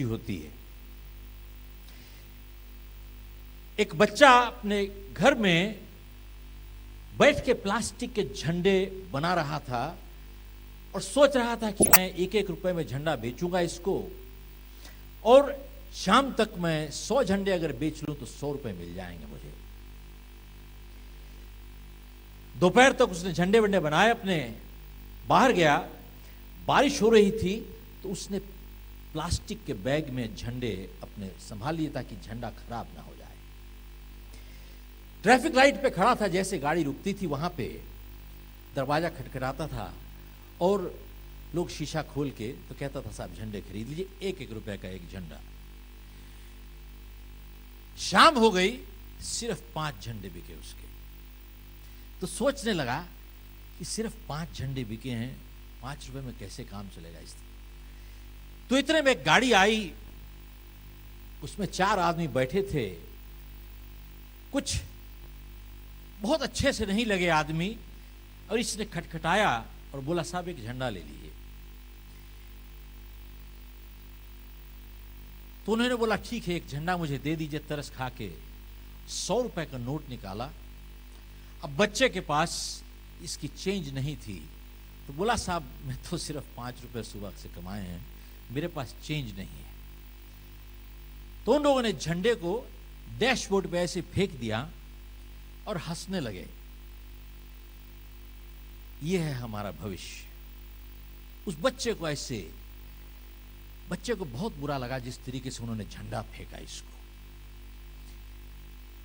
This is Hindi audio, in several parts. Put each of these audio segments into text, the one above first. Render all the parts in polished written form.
होती है। एक बच्चा अपने घर में बैठ के प्लास्टिक के झंडे बना रहा था और सोच रहा था कि मैं 1-1 रुपए में झंडा बेचूंगा इसको, और शाम तक मैं 100 झंडे अगर बेच लूं तो 100 रुपए मिल जाएंगे मुझे। दोपहर तक उसने झंडे वंडे बनाए, अपने बाहर गया, बारिश हो रही थी तो उसने प्लास्टिक के बैग में झंडे अपने संभाल लिए ताकि झंडा खराब ना हो जाए। ट्रैफिक लाइट पे खड़ा था, जैसे गाड़ी रुकती थी वहां पे दरवाजा खटखटाता था और लोग शीशा खोल के तो कहता था साहब झंडे खरीद लीजिए, 1-1 रुपए का एक झंडा। शाम हो गई, सिर्फ 5 झंडे बिके उसके। तो सोचने लगा कि सिर्फ 5 झंडे बिके हैं, 5 रुपए में कैसे काम चलेगा इस। तो इतने में एक गाड़ी आई, उसमें 4 आदमी बैठे थे, कुछ बहुत अच्छे से नहीं लगे आदमी, और इसने खटखटाया और बोला साहब एक झंडा ले लीजिए। तो उन्होंने बोला ठीक है एक झंडा मुझे दे दीजिए, तरस खा के 100 रुपए का नोट निकाला। अब बच्चे के पास इसकी चेंज नहीं थी, तो बोला साहब मैं तो सिर्फ 5 रुपए सुबह से कमाए हैं, मेरे पास चेंज नहीं है। तो उन लोगों ने झंडे को डैशबोर्ड पे ऐसे फेंक दिया और हंसने लगे। यह है हमारा भविष्य। उस बच्चे को ऐसे, बच्चे को बहुत बुरा लगा जिस तरीके से उन्होंने झंडा फेंका इसको।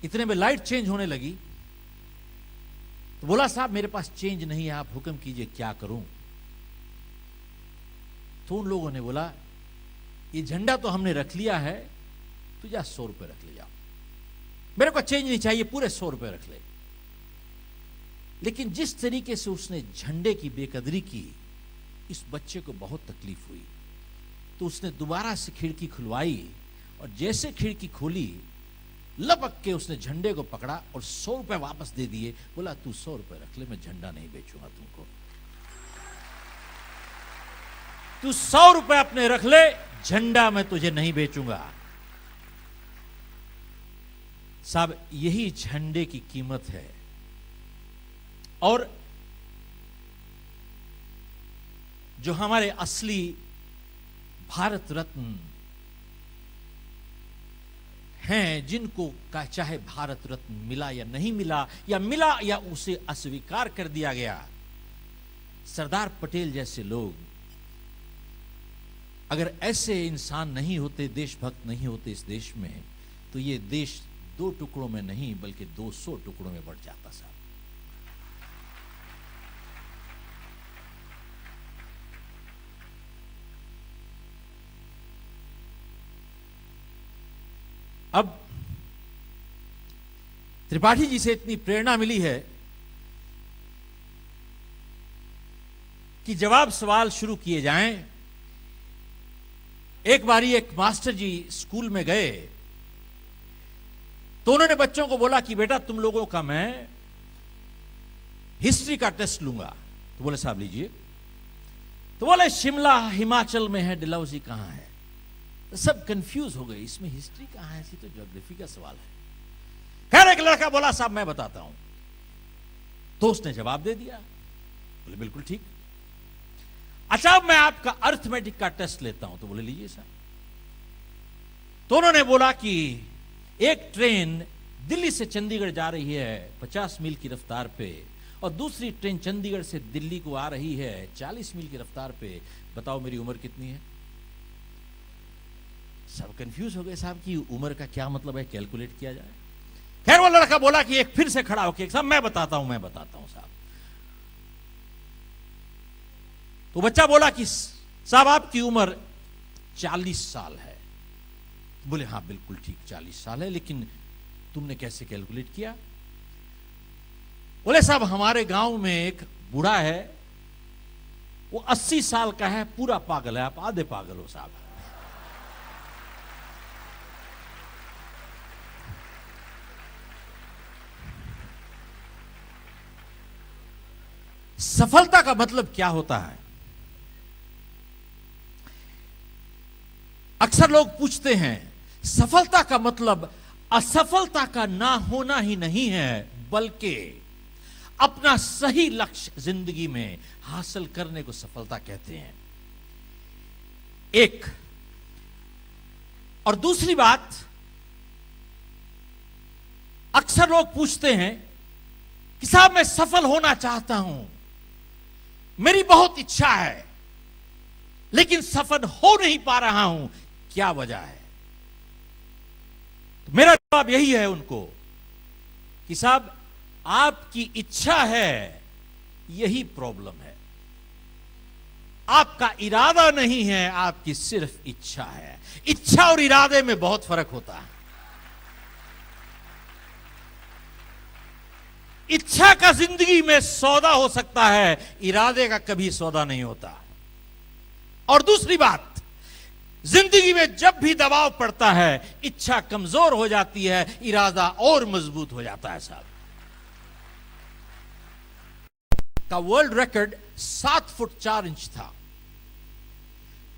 इतने में लाइट चेंज होने लगी, तो बोला साहब मेरे पास चेंज नहीं है, आप हुक्म कीजिए क्या करूं। तो उन लोगों ने बोला ये झंडा तो हमने रख लिया है, तो जा 100 रुपए रख ले जाओ, मेरे को चेंज नहीं चाहिए, पूरे 100 रुपए रख ले। लेकिन जिस तरीके से उसने झंडे की बेकदरी की, इस बच्चे को बहुत तकलीफ हुई। तो उसने दोबारा से खिड़की खुलवाई और जैसे खिड़की खोली, लपक के उसने झंडे को पकड़ा और 100 रुपए वापस दे दिए। बोला तू 100 रुपए रख ले, मैं झंडा नहीं बेचूंगा तुमको, तू 100 रुपए अपने रख ले, झंडा मैं तुझे नहीं बेचूंगा। साहब यही झंडे की कीमत है। और जो हमारे असली भारत रत्न हैं, जिनको का चाहे भारत रत्न मिला या नहीं मिला, या मिला या उसे अस्वीकार कर दिया गया, सरदार पटेल जैसे लोग, अगर ऐसे इंसान नहीं होते, देशभक्त नहीं होते इस देश में, तो ये देश 2 टुकड़ों में नहीं बल्कि 200 टुकड़ों में बढ़ जाता साहब। अब त्रिपाठी जी से इतनी प्रेरणा मिली है कि जवाब सवाल शुरू किए जाएं। एक बारी एक मास्टर जी स्कूल में गए, तो उन्होंने बच्चों को बोला कि बेटा तुम लोगों का मैं हिस्ट्री का टेस्ट लूंगा। तो बोले साहब लीजिए। तो बोले शिमला हिमाचल में है, डलहौजी कहां है। तो सब कंफ्यूज हो गए, इसमें हिस्ट्री कहां है, इसी तो ज्योग्राफी का सवाल है। खैर एक लड़का बोला साहब मैं बताता हूं। तो उसने जवाब दे दिया। बोले बिल्कुल ठीक। अच्छा अब मैं आपका अर्थमेटिक का टेस्ट लेता हूं। तो बोले लीजिए साहब। तो उन्होंने बोला कि एक ट्रेन दिल्ली से चंडीगढ़ जा रही है 50 मील की रफ्तार पे, और दूसरी ट्रेन चंडीगढ़ से दिल्ली को आ रही है 40 मील की रफ्तार पे, बताओ मेरी उम्र कितनी है। सब कंफ्यूज हो गए साहब कि उम्र का क्या मतलब है, कैलकुलेट किया जाए। खैर वो लड़का बोला कि एक फिर से खड़ा होकर साहब मैं बताता हूं साहब। तो बच्चा बोला कि साहब आपकी उम्र 40 साल है। बोले हाँ बिल्कुल ठीक 40 साल है, लेकिन तुमने कैसे कैलकुलेट किया। बोले साहब हमारे गांव में एक बूढ़ा है, वो 80 साल का है, पूरा पागल है, आप आधे पागल हो साहब। सफलता का मतलब क्या होता है। अक्सर लोग पूछते हैं सफलता का मतलब असफलता का ना होना ही नहीं है, बल्कि अपना सही लक्ष्य जिंदगी में हासिल करने को सफलता कहते हैं। एक और दूसरी बात, अक्सर लोग पूछते हैं कि साहब मैं सफल होना चाहता हूं, मेरी बहुत इच्छा है, लेकिन सफल हो नहीं पा रहा हूं, क्या वजह है? तो मेरा जवाब यही है उनको कि साहब आपकी इच्छा है, यही प्रॉब्लम है। आपका इरादा नहीं है, आपकी सिर्फ इच्छा है। इच्छा और इरादे में बहुत फर्क होता है। इच्छा का जिंदगी में सौदा हो सकता है, इरादे का कभी सौदा नहीं होता। और दूसरी बात, जिंदगी में जब भी दबाव पड़ता है, इच्छा कमजोर हो जाती है, इरादा और मजबूत हो जाता है। साहब का वर्ल्ड रिकॉर्ड 7 फुट 4 इंच था।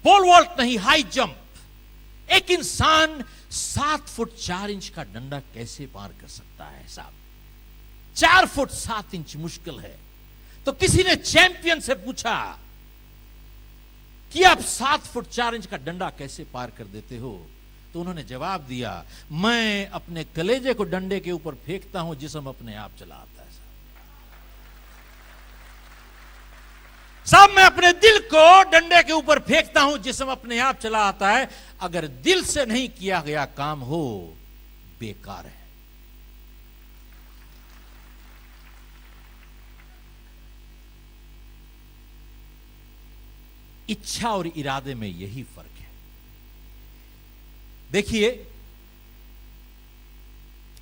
पोल वॉल्ट नहीं, हाई जंप। एक इंसान 7 फुट 4 इंच का डंडा कैसे पार कर सकता है? साहब 4 फुट 7 इंच मुश्किल है। तो किसी ने चैंपियन से पूछा कि आप 7 फुट 4 इंच का डंडा कैसे पार कर देते हो? तो उन्होंने जवाब दिया, मैं अपने कलेजे को डंडे के ऊपर फेंकता हूं, जिस्म अपने आप चला आता है। साहब मैं अपने दिल को डंडे के ऊपर फेंकता हूं, जिस्म अपने आप चला आता है। अगर दिल से नहीं किया गया काम हो, बेकार है। इच्छा और इरादे में यही फर्क है। देखिए,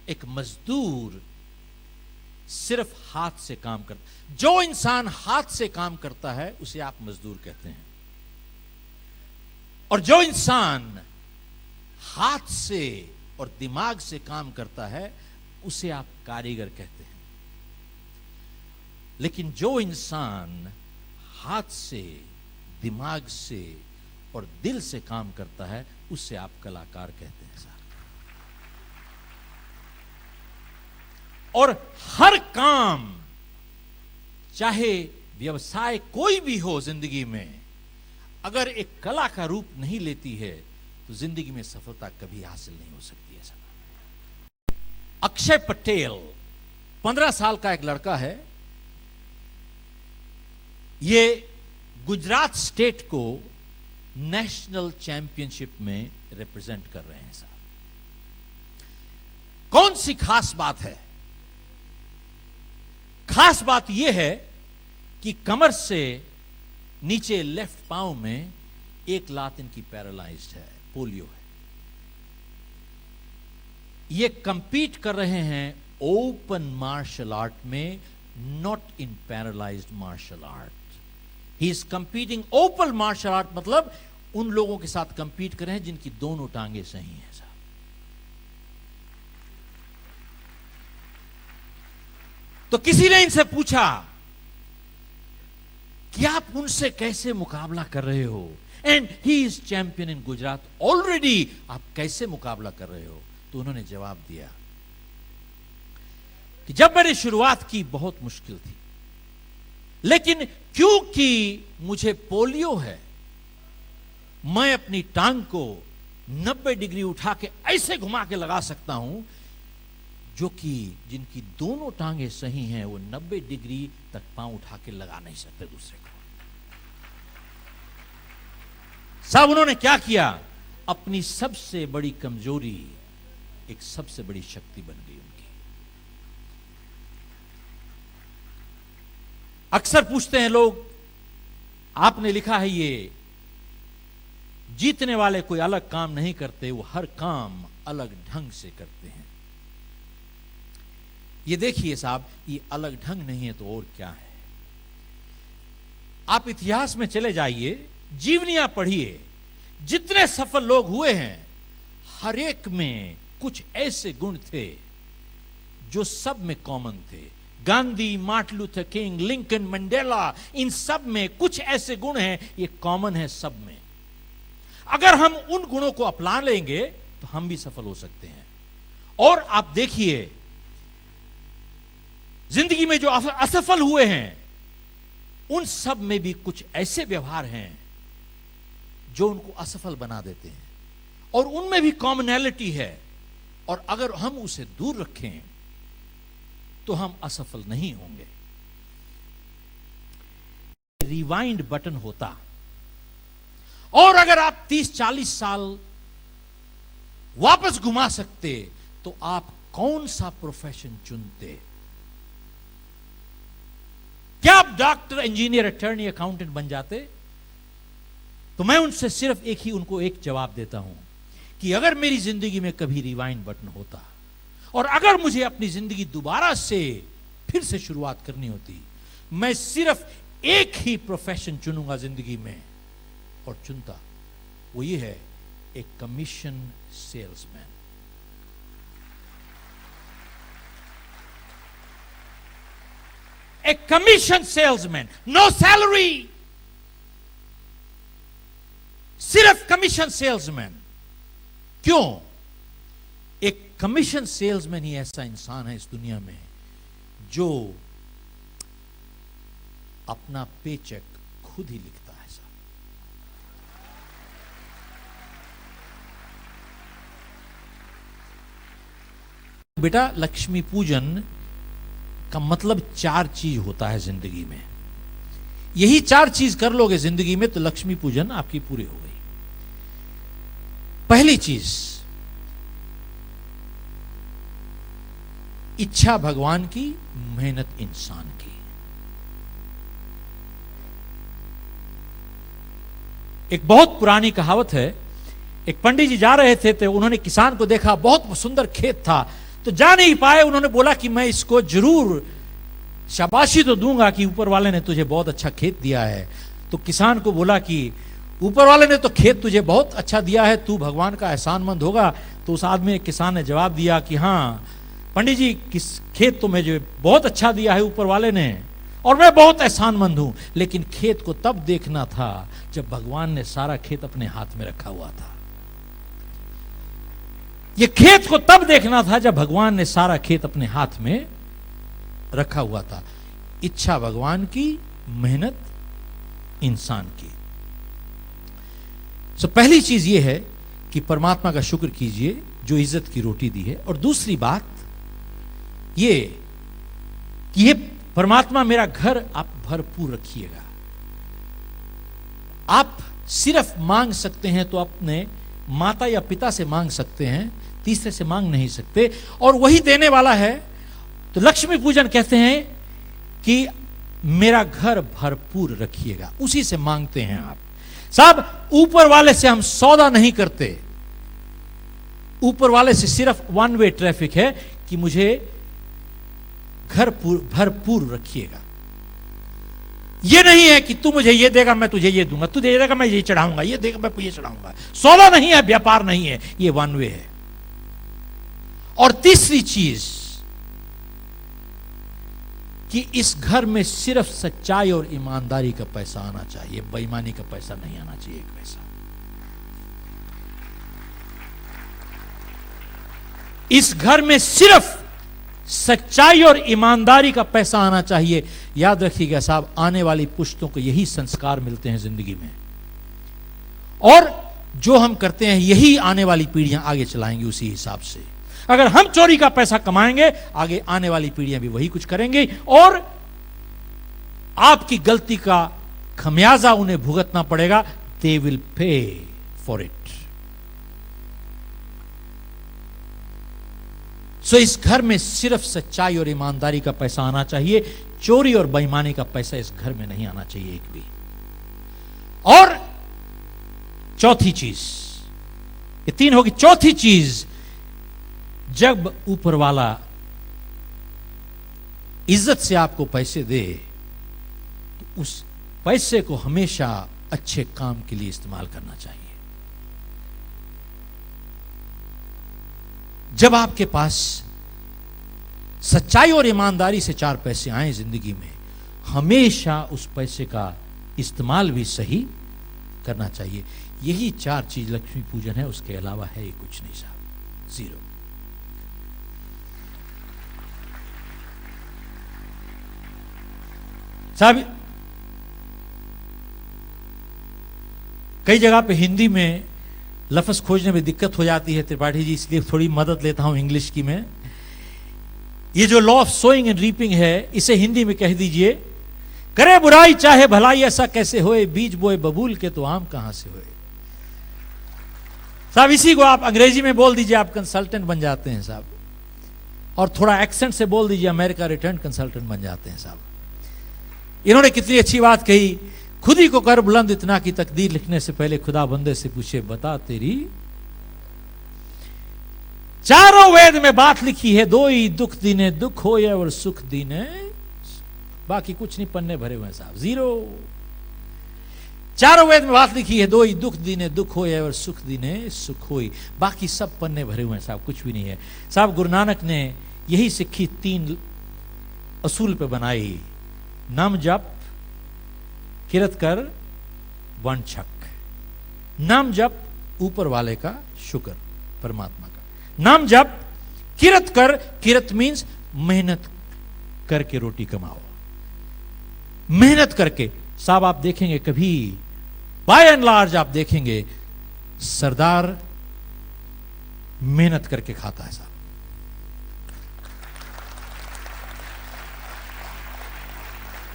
एक मजदूर सिर्फ हाथ से काम करता, जो इंसान हाथ से काम करता है उसे आप मजदूर कहते हैं, और जो इंसान हाथ से और दिमाग से काम करता है उसे आप कारीगर कहते हैं। लेकिन जो इंसान हाथ से, दिमाग से और दिल से काम करता है उससे आप कलाकार कहते हैं। साहब और हर काम, चाहे व्यवसाय कोई भी हो जिंदगी में, अगर एक कला का रूप नहीं लेती है तो जिंदगी में सफलता कभी हासिल नहीं हो सकती है। साहब अक्षय पटेल 15 साल का एक लड़का है। ये गुजरात स्टेट को नेशनल चैंपियनशिप में रिप्रेजेंट कर रहे हैं। साहब कौन सी खास बात है? खास बात यह है कि कमर से नीचे लेफ्ट पांव में एक लात इनकी पैरालाइज्ड है, पोलियो है। ये कंपीट कर रहे हैं ओपन मार्शल आर्ट में, not in paralysed martial art. He is competing open martial art, मतलब उन लोगों के साथ कंपीट कर रहे हैं जिनकी दोनों टांगे सही हैं। साहब तो किसी ने इनसे पूछा कि आप उनसे कैसे मुकाबला कर रहे हो, and he is champion in Gujarat already, आप कैसे मुकाबला कर रहे हो? तो उन्होंने जवाब दिया कि जब मैंने शुरुआत की बहुत मुश्किल थी, लेकिन क्योंकि मुझे पोलियो है, मैं अपनी टांग को 90 डिग्री उठा के ऐसे घुमा के लगा सकता हूं, जो कि जिनकी दोनों टांगे सही हैं वो 90 डिग्री तक पांव उठा के लगा नहीं सकते दूसरे को। साहब उन्होंने क्या किया? अपनी सबसे बड़ी कमजोरी एक सबसे बड़ी शक्ति बन गई उनकी। अक्सर पूछते हैं लोग, आपने लिखा है ये जीतने वाले कोई अलग काम नहीं करते, वो हर काम अलग ढंग से करते हैं। ये देखिए साहब, ये अलग ढंग नहीं है तो और क्या है? आप इतिहास में चले जाइए, जीवनियां पढ़िए, जितने सफल लोग हुए हैं हर एक में कुछ ऐसे गुण थे जो सब में कॉमन थे। Gandhi, Martin Luther King, Lincoln, Mandela, इन सब में कुछ ऐसे गुण हैं, ये कॉमन है सब में। अगर हम उन गुणों को अपना लेंगे तो हम भी सफल हो सकते हैं। और आप देखिए, जिंदगी में जो असफल हुए हैं, उन सब में भी कुछ ऐसे व्यवहार हैं जो उनको असफल बना देते हैं, और उनमें भी कॉमनैलिटी है, और अगर हम उसे दूर रखें तो हम असफल नहीं होंगे। रिवाइंड बटन होता, और अगर आप 30-40 साल वापस घुमा सकते तो आप कौन सा प्रोफेशन चुनते? क्या आप डॉक्टर, इंजीनियर, अटर्नी, अकाउंटेंट बन जाते? तो मैं उनसे सिर्फ उनको एक जवाब देता हूं कि अगर मेरी जिंदगी में कभी रिवाइंड बटन होता और अगर मुझे अपनी जिंदगी दोबारा से फिर से शुरुआत करनी होती, मैं सिर्फ एक ही प्रोफेशन चुनूंगा जिंदगी में, और चुनता वो ये है, एक commission salesman. A commission salesman, no salary, सिर्फ कमीशन सेल्समैन। क्यों? एक कमीशन सेल्समैन ही ऐसा इंसान है इस दुनिया में जो अपना पेचेक खुद ही लिखता है। साहब, बेटा, लक्ष्मी पूजन का मतलब 4 चीज होता है जिंदगी में। यही 4 चीज कर लोगे जिंदगी में तो लक्ष्मी पूजन आपकी पूरी हो गई। पहली चीज, इच्छा भगवान की, मेहनत इंसान की। एक बहुत पुरानी कहावत है, एक पंडित जी जा रहे थे तो उन्होंने किसान को देखा, बहुत सुंदर खेत था, तो जा नहीं पाए। उन्होंने बोला कि मैं इसको जरूर शाबाशी तो दूंगा कि ऊपर वाले ने तुझे बहुत अच्छा खेत दिया है। तो किसान को बोला कि ऊपर वाले ने तो खेत तुझे बहुत अच्छा दिया है, तू भगवान का एहसानमंद होगा। तो उस आदमी, किसान ने जवाब दिया कि हाँ पंडित जी, किस खेत तो मुझे बहुत अच्छा दिया है ऊपर वाले ने, और मैं बहुत एहसानमंद हूं, लेकिन खेत को तब देखना था जब भगवान ने सारा खेत अपने हाथ में रखा हुआ था। ये खेत को तब देखना था जब भगवान ने सारा खेत अपने हाथ में रखा हुआ था। इच्छा भगवान की, मेहनत इंसान की। तो पहली चीज यह है कि परमात्मा का शुक्र कीजिए जो इज्जत की रोटी दी है। और दूसरी बात ये कि ये परमात्मा मेरा घर आप भरपूर रखिएगा। आप सिर्फ मांग सकते हैं तो अपने माता या पिता से मांग सकते हैं, तीसरे से मांग नहीं सकते, और वही देने वाला है। तो लक्ष्मी पूजन कहते हैं कि मेरा घर भरपूर रखिएगा, उसी से मांगते हैं आप। साहब, ऊपर वाले से हम सौदा नहीं करते, ऊपर वाले से सिर्फ 1 वे ट्रैफिक है कि मुझे घर भरपूर रखिएगा। ये नहीं है कि तू मुझे ये देगा मैं तुझे ये दूंगा, तू दे देगा मैं ये चढ़ाऊंगा, ये देगा मैं ये चढ़ाऊंगा। सौदा नहीं है, व्यापार नहीं है, ये 1 वे है। और तीसरी चीज कि इस घर में सिर्फ सच्चाई और ईमानदारी का पैसा आना चाहिए, बेईमानी का पैसा नहीं आना चाहिए। एक पैसा इस घर में सिर्फ सच्चाई और ईमानदारी का पैसा आना चाहिए। याद रखिएगा साहब, आने वाली पुश्तों को यही संस्कार मिलते हैं जिंदगी में, और जो हम करते हैं यही आने वाली पीढ़ियां आगे चलाएंगी उसी हिसाब से। अगर हम चोरी का पैसा कमाएंगे, आगे आने वाली पीढ़ियां भी वही कुछ करेंगी, और आपकी गलती का खमियाजा उन्हें भुगतना पड़ेगा। They will pay for it. So इस घर में सिर्फ सच्चाई और ईमानदारी का पैसा आना चाहिए, चोरी और बेईमानी का पैसा इस घर में नहीं आना चाहिए एक भी। और चौथी चीज, ये 3 होगी। चौथी चीज, जब ऊपर वाला इज्जत से आपको पैसे दे तो उस पैसे को हमेशा अच्छे काम के लिए इस्तेमाल करना चाहिए। जब आपके पास सच्चाई और ईमानदारी से 4 पैसे आए जिंदगी में, हमेशा उस पैसे का इस्तेमाल भी सही करना चाहिए। यही 4 चीज लक्ष्मी पूजन है, उसके अलावा है ये कुछ नहीं साहब, जीरो। साहब कई जगह पे हिंदी में लफ्ज खोजने में दिक्कत हो जाती है त्रिपाठी जी, इसलिए थोड़ी मदद लेता हूं इंग्लिश की मैं। ये जो law of sowing and reaping है, इसे हिंदी में कह दीजिए, करे बुराई चाहे भलाई ऐसा कैसे होए, बीज बोए बबूल के तो आम कहां से होए। साहब इसी को आप अंग्रेजी में बोल दीजिए, आप कंसल्टेंट बन जाते हैं साहब, और थोड़ा एक्सेंट से बोल दीजिए, अमेरिका रिटर्न कंसल्टेंट बन जाते हैं साहब। इन्होंने कितनी अच्छी बात कही, खुद ही को कर बुलंद इतना की तकदीर लिखने से पहले खुदा बंदे से पूछे बता तेरी। चारों वेद में बात लिखी है, दो ही दुख दीने दुख हो या और सुख दीने, बाकी कुछ नहीं, पन्ने भरे हुए हैं साहब, जीरो। चारों वेद में बात लिखी है, दो ही दुख दीने दुख हो या और सुख दीने सुख होई, बाकी सब पन्ने भरे हुए हैं साहब, कुछ भी नहीं है साहब। गुरु नानक ने यही सिक्खी 3 असूल पे बनाई, नाम जप, किरत कर, वन छक। नाम जप ऊपर वाले का शुक्र, परमात्मा का। नाम जप, किरत कर, किरत मीन्स मेहनत करके रोटी कमाओ, मेहनत करके। साहब आप देखेंगे कभी बाय एंड लार्ज आप देखेंगे सरदार मेहनत करके खाता है साहब।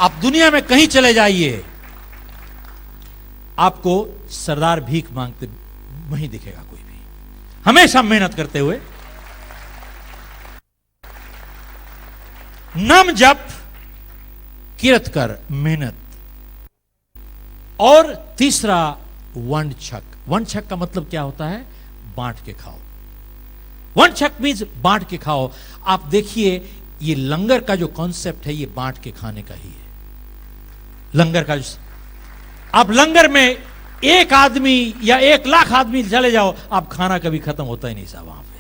आप दुनिया में कहीं चले जाइए, आपको सरदार भीख मांगते नहीं दिखेगा कोई भी, हमेशा मेहनत करते हुए। नाम जप, किरत कर, मेहनत। और तीसरा वंड छक। वंड छक का मतलब क्या होता है? बांट के खाओ। वंड छक मीन्स बांट के खाओ। आप देखिए ये लंगर का जो कॉन्सेप्ट है, ये बांट के खाने का ही है। लंगर का आप लंगर में 1 आदमी या 1 लाख आदमी चले जाओ, आप खाना कभी खत्म होता ही नहीं साहब। वहां पे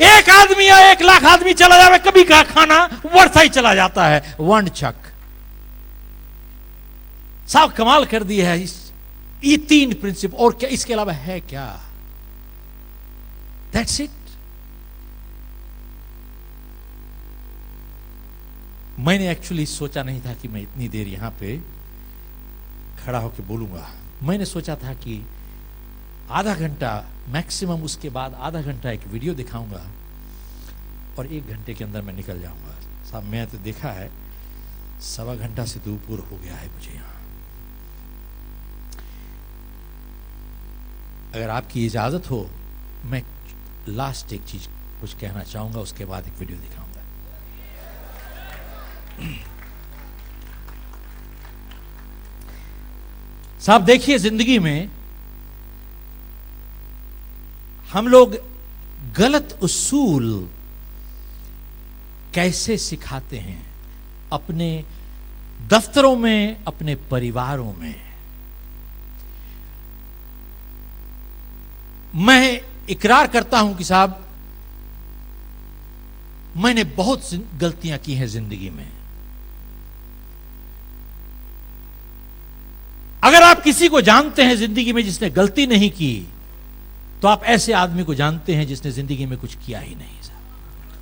1 आदमी या 1 लाख आदमी चला जाए, कभी का खाना बढ़ता ही चला जाता है। वंड छक साहब कमाल कर दिया है ये 3 प्रिंसिपल। और क्या इसके अलावा है क्या? That's it. मैंने एक्चुअली सोचा नहीं था कि मैं इतनी देर यहां पे खड़ा होकर बोलूंगा। मैंने सोचा था कि आधा घंटा मैक्सिमम, उसके बाद आधा घंटा एक वीडियो दिखाऊंगा और 1 घंटे के अंदर मैं निकल जाऊंगा। साहब मैं तो देखा है 1.25 घंटा से तो ऊपर हो गया है मुझे यहां। अगर आपकी इजाजत हो, मैं लास्ट एक चीज कुछ कहना चाहूंगा, उसके बाद एक वीडियो दिखाऊंगा। साहब देखिए जिंदगी में हम लोग गलत उसूल कैसे सिखाते हैं अपने दफ्तरों में, अपने परिवारों में। मैं इकरार करता हूं कि साहब मैंने बहुत गलतियां की हैं जिंदगी में। अगर आप किसी को जानते हैं जिंदगी में जिसने गलती नहीं की, तो आप ऐसे आदमी को जानते हैं जिसने जिंदगी में कुछ किया ही नहीं।